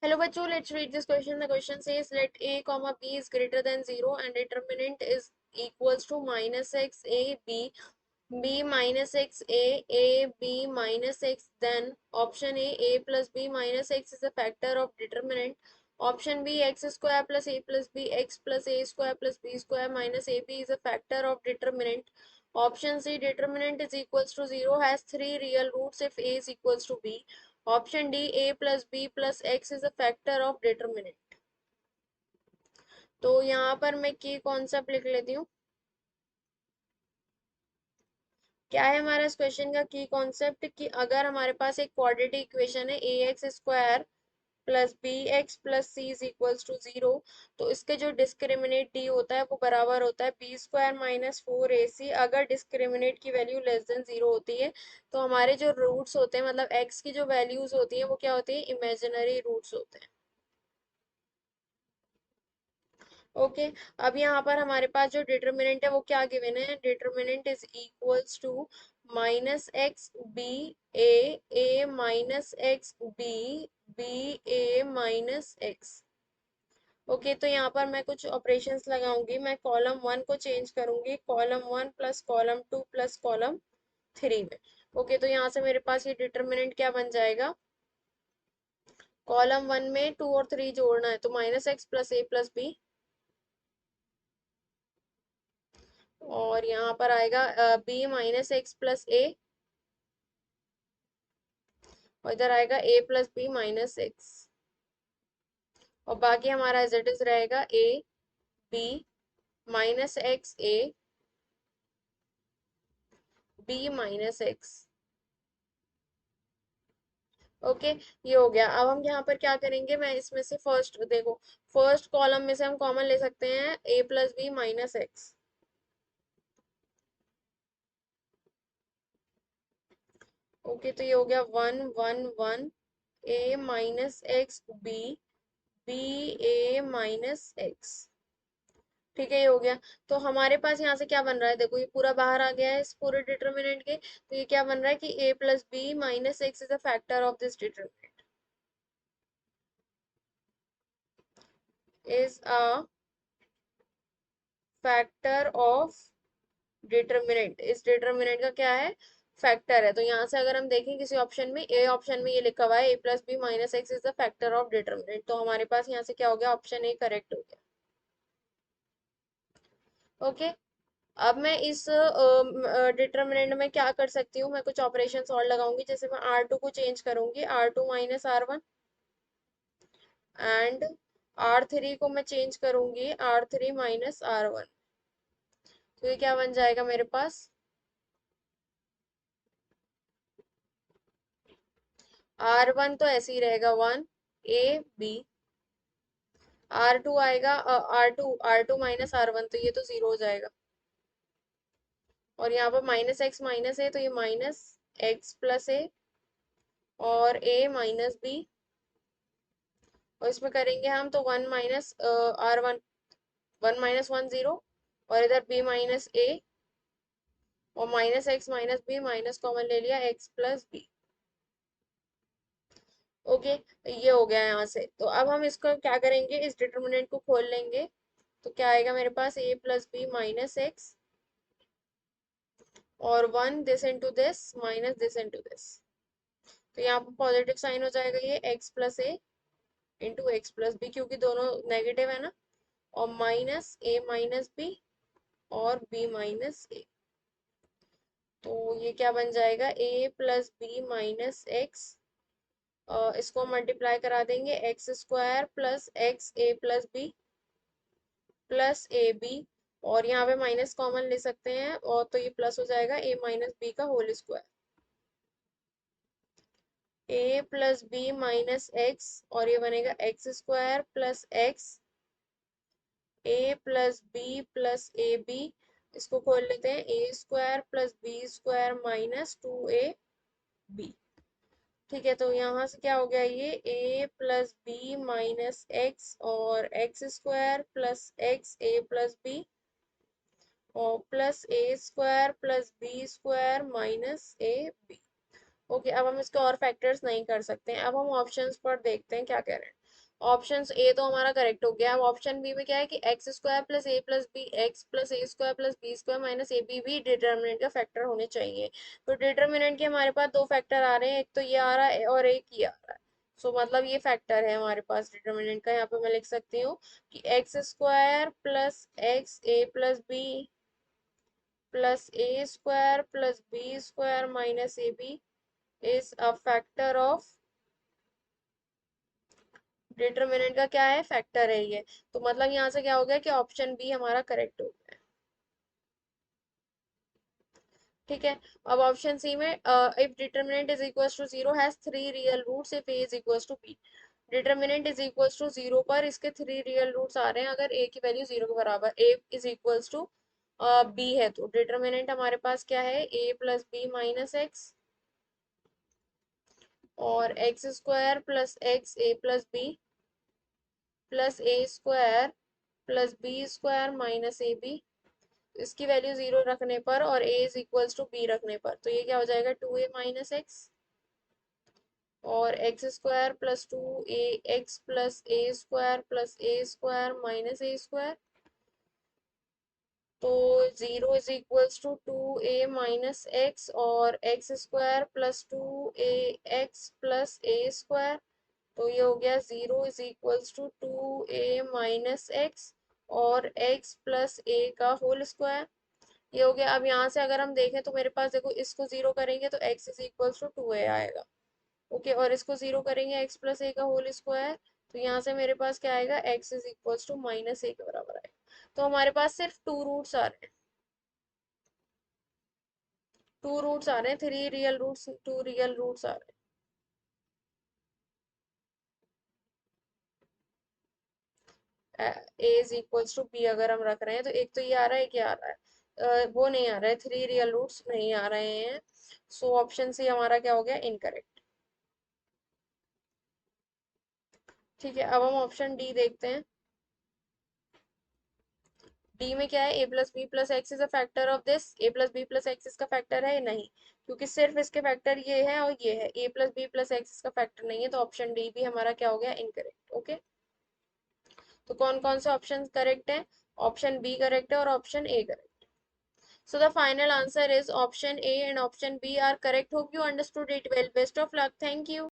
Hello bachcho, let's read this question. The question says let a comma b is greater than 0 and determinant is equals to minus x a b b minus x a b minus x. Then option a plus b minus x is a factor of determinant. Option b x square plus a plus b x plus a square plus b square minus ab is a factor of determinant. Option c determinant is equals to 0 has three real roots if a is equals to b. Option D a plus b plus x is a factor of determinant. तो यहाँ पर मैं की concept लिख लेती हूँ। क्या है हमारा इस क्वेश्चन का की कॉन्सेप्ट कि अगर हमारे पास एक क्वाड्रेटिक इक्वेशन है A X square plus B x plus C is equals to 0, तो इसके जो डिस्क्रिमिनेट डी होता है वो बराबर होता है बी स्क्वायर माइनस फोर ए सी। अगर डिस्क्रिमिनेट की वैल्यू लेस देन 0 होती है तो हमारे जो रूट्स होते हैं मतलब एक्स की जो वैल्यूज होती है वो क्या होती है, इमेजिनरी रूट्स होते हैं। ओके अब यहाँ पर हमारे पास जो डिटर्मिनेंट है वो क्या गिवन है, determinant is equals to minus x b A minus x B B A minus x. Okay तो यहाँ पर मैं कुछ ऑपरेशंस लगाऊंगी। मैं कॉलम वन को चेंज करूंगी column one plus column two plus column three में। ओके तो यहाँ से मेरे पास ये डिटर्मिनेंट क्या बन जाएगा, कॉलम वन में टू और थ्री जोड़ना है तो minus x plus a plus B, और यहाँ पर आएगा b minus x plus a, और इधर आएगा a plus B minus x, और बाकी हमारा एज इट इज रहेगा a b minus x a b minus x. Okay ये हो गया। अब हम यहाँ पर क्या करेंगे, मैं इसमें से फर्स्ट देखो, फर्स्ट कॉलम में से हम कॉमन ले सकते हैं A plus B minus x. Okay तो ये हो गया one one one, A minus x B B A minus X. ठीक है ये हो गया। तो हमारे पास यहाँ से क्या बन रहा है, देखो ये पूरा बाहर आ गया है इस पूरे डिटर्मिनेंट के, तो ये क्या बन रहा है कि a plus B minus x is a factor of this determinant, is a factor of determinant. इस डिटर्मिनेंट का क्या है, फैक्टर है। तो यहाँ से अगर हम देखें किसी ऑप्शन में, ए ऑप्शन में ये लिखा हुआ है ए plus B minus x is the factor of determinant, तो हमारे पास यहाँ से क्या हो गया, ऑप्शन ए करेक्ट हो गया। ओके अब मैं इस डिटर्मिनेंट में क्या कर सकती हूँ, मैं कुछ ऑपरेशंस और लगाऊंगी। जैसे मैं आर टू को चेंज करूंगी R two minus R one, and R three को मैं चेंज करूंगी R three minus R one. तो ये क्या बन जाएगा मेरे पास, आर वन तो ऐसे ही रहेगा one A B, R two आएगा R two minus R one, तो ये तो जीरो हो जाएगा, और यहाँ पर माइनस एक्स माइनस है तो ये माइनस एक्स प्लस ए और ए माइनस बी, और इसमें करेंगे हम तो one minus R one, one minus one zero, और इधर बी माइनस ए और minus x minus b minus common ले लिया एक्स प्लस बी। ओके ये हो गया यहाँ से। तो अब हम इसको क्या करेंगे, इस डिटर्मिनेंट को खोल लेंगे, तो क्या आएगा मेरे पास ए प्लस बी माइनस एक्स और one this into this minus this into this, तो यहाँ पर पॉजिटिव साइन हो जाएगा ये एक्स प्लस ए इंटू एक्स प्लस बी, क्योंकि दोनों नेगेटिव है ना, और माइनस ए माइनस बी और बी माइनस ए। तो ये क्या बन जाएगा, ए प्लस बी माइनस एक्स, इसको मल्टीप्लाई करा देंगे x square plus x A plus B plus A B, और यहाँ पे माइनस कॉमन ले सकते हैं और तो ये प्लस हो जाएगा ए माइनस बी का whole square, A plus B minus x, और ये बनेगा X square plus x A plus B plus A B. इसको खोल लेते हैं, A square plus B square minus two A B. ठीक है तो यहाँ से क्या हो गया, ये A plus B minus x और एक्स स्क्वायर प्लस एक्स ए प्लस बी और plus A square plus B square minus a b. Okay अब हम इसके और फैक्टर्स नहीं कर सकते हैं। अब हम ऑप्शंस पर देखते हैं क्या कह रहे हैं। ऑप्शन ए तो हमारा करेक्ट हो गया। अब ऑप्शन बी में क्या है कि x square plus a plus B x plus A square plus B square minus a b भी डिटर्मिनेंट का फैक्टर होने चाहिए। तो डिटर्मिनेंट के हमारे पास दो फैक्टर आ रहे हैं, एक तो ये आ रहा है और एक ये आ रहा है। सो मतलब ये फैक्टर है हमारे पास डिटर्मिनेंट का। यहाँ पे मैं लिख सकती हूँ कि x square plus x A plus B plus A square plus B square minus a b is a factor of, determinant का क्या है, फैक्टर है ये। तो मतलब यहाँ से क्या हो गया कि ऑप्शन बी हमारा करेक्ट हो गया। ठीक है। अब ऑप्शन सी में if determinant is equal to zero has three real roots if a is equal to b. Determinant is equal to zero पर इसके थ्री रियल रूट्स आ रहे हैं अगर ए की वैल्यू जीरो के बराबर, a is equal to b है। तो डिटरमिनेंट हमारे पास क्या है, ए प्लस बी माइनस एक्स और x square plus x A plus B plus A square plus B square minus a b, इसकी वैल्यू जीरो रखने पर और a is equals to b रखने पर। तो ये क्या हो जाएगा, टू ए माइनस एक्स और x square plus two a x plus A square minus a square. तो zero is equals to two a minus x और x square plus two a x plus A square. तो ये हो गया zero is equals to two a minus x और x plus a का whole square. ये हो गया। अब यहाँ से अगर हम देखें तो मेरे पास देखो, इसको जीरो करेंगे तो x is equal to two A आएगा। ओके, और इसको जीरो करेंगे x प्लस ए का होल स्क्वायर। तो यहाँ से मेरे पास क्या आएगा, x is equal to minus A के बराबर आएगा। तो हमारे पास सिर्फ टू रूट्स आ रहे हैं, टू रूट्स आ रहे हैं, three real roots, two real roots आ रहे हैं। A is equal to B अगर हम रख रहे हैं तो एक तो ये आ रहा है, एक ये आ रहा है। वो नहीं आ रहा है, थ्री रियल रूट्स नहीं आ रहे हैं। सो ऑप्शन सी हमारा क्या हो गया, इनकरेक्ट। ठीक है, अब हम ऑप्शन डी देखते हैं। डी में क्या है, ए plus B plus X is a factor of this, A plus B plus X इसका फैक्टर है नहीं, क्योंकि सिर्फ इसके फैक्टर ये है और ये है, ए प्लस बी प्लस एक्स इसका फैक्टर नहीं है। तो ऑप्शन डी भी हमारा क्या हो गया, इनकरेक्ट। ओके, तो कौन कौन से ऑप्शन करेक्ट है, ऑप्शन बी करेक्ट है और option A correct. So the final answer is option A and option B are correct. Hope you understood it well. Best of luck. Thank you.